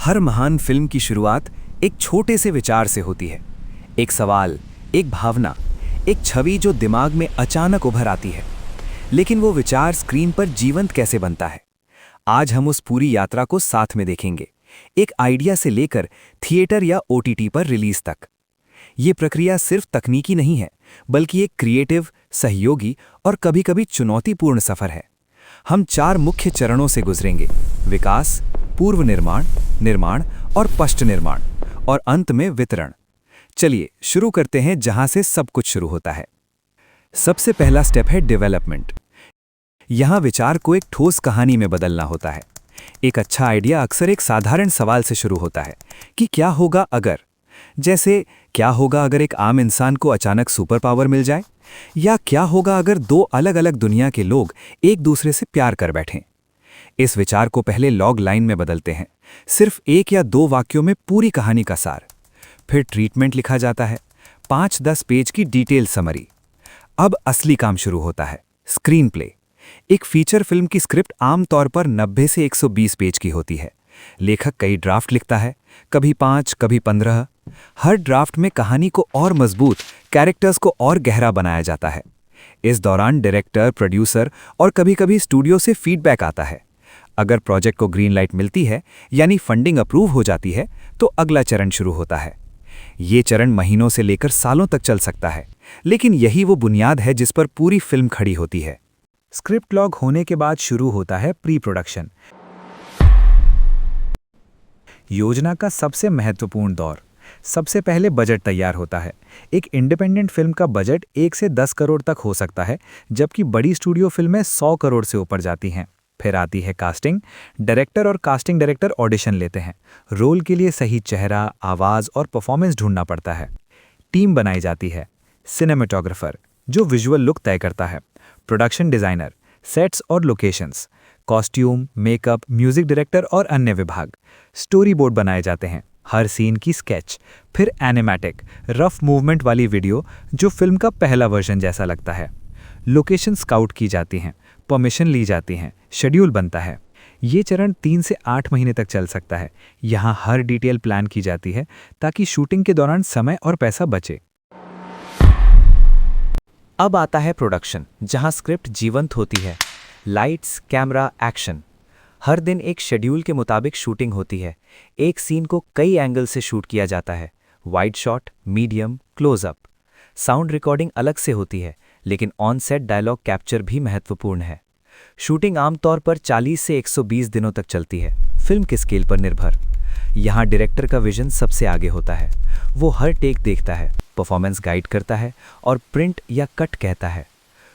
हर महान फिल्म की शुरुआत एक छोटे से विचार से होती है। एक सवाल, एक भावना, एक छवि जो दिमाग में अचानक उभर आती है। लेकिन वो विचार स्क्रीन पर जीवंत कैसे बनता है? आज हम उस पूरी यात्रा को साथ में देखेंगे, एक आइडिया से लेकर थिएटर या ओटीटी पर रिलीज तक। ये प्रक्रिया सिर्फ तकनीकी नहीं है, बल्कि एक क्रिएटिव, सहयोगी और कभी-कभी चुनौतीपूर्ण सफर है। हम 4 मुख्य चरणों से गुजरेंगे: विकास, पूर्व निर्माण, निर्माण और पश्च निर्माण, और अंत में वितरण। चलिए शुरू करते हैं जहां से सब कुछ शुरू होता है। सबसे पहला स्टेप है डेवलपमेंट। यहां विचार को एक ठोस कहानी में बदलना होता है। एक अच्छा आइडिया अक्सर एक साधारण सवाल से शुरू होता है कि क्या होगा अगर। जैसे, क्या होगा अगर एक आम इंसान को अचानक सुपर पावर मिल जाए, या क्या होगा अगर 2 अलग-अलग दुनिया के लोग एक दूसरे से प्यार कर बैठें। इस विचार को पहले लॉग लाइन में बदलते हैं, सिर्फ 1 या 2 वाक्यों में पूरी कहानी का सार। फिर ट्रीटमेंट लिखा जाता है, 5-10 पेज की डिटेल समरी। अब असली काम शुरू होता है, स्क्रीन प्ले। एक फीचर फिल्म की स्क्रिप्ट आमतौर पर 90 से 120 पेज की होती है। लेखक कई ड्राफ्ट लिखता है, कभी 5, कभी 15। हर ड्राफ्ट में कहानी को और मजबूत, कैरेक्टर्स को और गहरा बनाया जाता है। इस दौरान डायरेक्टर, प्रोड्यूसर और कभी-कभी स्टूडियो से फीडबैक आता है। अगर प्रोजेक्ट को ग्रीन लाइट मिलती है, यानी फंडिंग अप्रूव हो जाती है, तो अगला चरण शुरू होता है। ये चरण महीनों से लेकर सालों तक चल सकता है, लेकिन यही वो बुनियाद है जिस पर पूरी फिल्म खड़ी होती है। स्क्रिप्ट लॉग होने के बाद शुरू होता है प्री प्रोडक्शन, योजना का सबसे महत्वपूर्ण दौर। सबसे पहले बजट तैयार होता है। एक इंडिपेंडेंट फिल्म का बजट 1 से 10 करोड़ तक हो सकता है, जबकि बड़ी स्टूडियो फिल्में 100 करोड़ से ऊपर जाती हैं। फिर आती है कास्टिंग। डायरेक्टर और कास्टिंग डायरेक्टर ऑडिशन लेते हैं। रोल के लिए सही चेहरा, आवाज़ और परफॉर्मेंस ढूंढना पड़ता है। टीम बनाई जाती है। सिनेमेटोग्राफर, जो विजुअल लुक तय करता है। प्रोडक्शन डिज़ाइनर, सेट्स और locations. Costume, makeup, music director और अन्य विभाग। स्टोरी बोर्ड बनाए जाते हैं, हर सीन की स्केच। फिर एनिमेटिक, रफ मूवमेंट वाली वीडियो जो फिल्म का पहला वर्जन जैसा लगता है। लोकेशन स्काउट की जाती हैं, परमिशन ली जाती हैं, शेड्यूल बनता है। ये चरण 3 से 8 महीने तक चल सकता है। यहाँ हर डिटेल प्लान की जाती है ताकि शूटिंग के दौरान समय और पैसा बचे। अब आता है प्रोडक्शन, जहाँ स्क्रिप्ट जीवंत होती है। Lights, camera, action. हर दिन एक शेड्यूल के मुताबिक शूटिंग होती है। एक सीन को कई एंगल से शूट किया जाता है, wide shot, medium, closeup. Sound recording अलग से होती है, लेकिन ऑन सेट डायलॉग कैप्चर भी महत्वपूर्ण है। शूटिंग आमतौर पर 40 से 120 दिनों तक चलती है, फिल्म के स्केल पर निर्भर। यहाँ डायरेक्टर का विजन सबसे आगे होता है। वो हर टेक देखता है, परफॉर्मेंस गाइड करता है और प्रिंट या कट कहता है।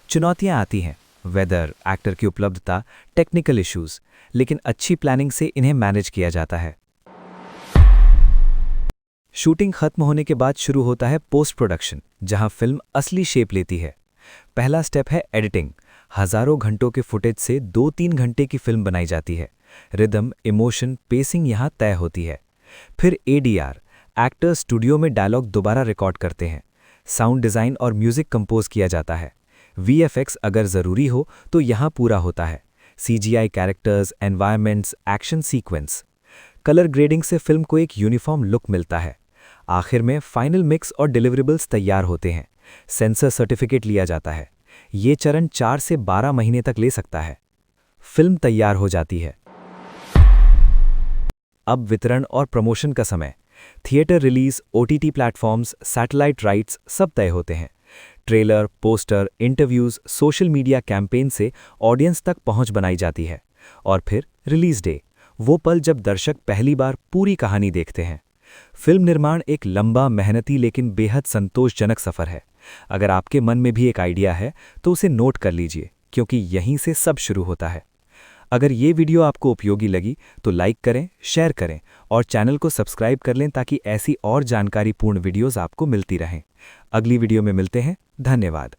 चुनौतियाँ आती हैं, वेदर, एक्टर की उपलब्धता, टेक्निकल इश्यूज, लेकिन अच्छी प्लानिंग से इन्हें मैनेज किया जाता है। शूटिंग खत्म होने के बाद शुरू होता है पोस्ट प्रोडक्शन, जहां फिल्म असली शेप लेती है। पहला स्टेप है एडिटिंग। हजारों घंटों के फुटेज से 2-3 घंटे की फिल्म बनाई जाती है। रिदम, इमोशन, पेसिंग यहां तय होती है। फिर एडीआर, एक्टर स्टूडियो में डायलॉग दोबारा रिकॉर्ड करते हैं। साउंड डिज़ाइन और म्यूजिक कंपोज किया जाता है। वीएफएक्स अगर ज़रूरी हो तो यहाँ पूरा होता है। CGI characters, environments, action sequence. Colour grading से फिल्म को एक यूनिफॉर्म लुक मिलता है। आखिर में फाइनल मिक्स और डिलीवरेबल्स तैयार होते हैं। सेंसर सर्टिफिकेट लिया जाता है। ये चरण 4 से 12 महीने तक ले सकता है। फिल्म तैयार हो जाती है। अब वितरण और प्रमोशन का समय। Theatre release, OTT platforms, satellite rights सब तय होते हैं। Trailer, poster, interviews, social media campaign से ऑडियंस तक पहुंच बनाई जाती है। और फिर रिलीज डे, वो पल जब दर्शक पहली बार पूरी कहानी देखते हैं। फिल्म निर्माण एक लंबा, मेहनती लेकिन बेहद संतोषजनक सफर है। अगर आपके मन में भी एक आइडिया है तो उसे नोट कर लीजिए, क्योंकि यहीं से सब शुरू होता है। अगर ये वीडियो आपको उपयोगी लगी तो लाइक करें, शेयर करें और चैनल को सब्सक्राइब कर लें ताकि ऐसी और जानकारीपूर्ण वीडियोस आपको मिलती रहें। अगली वीडियो में मिलते हैं। धन्यवाद।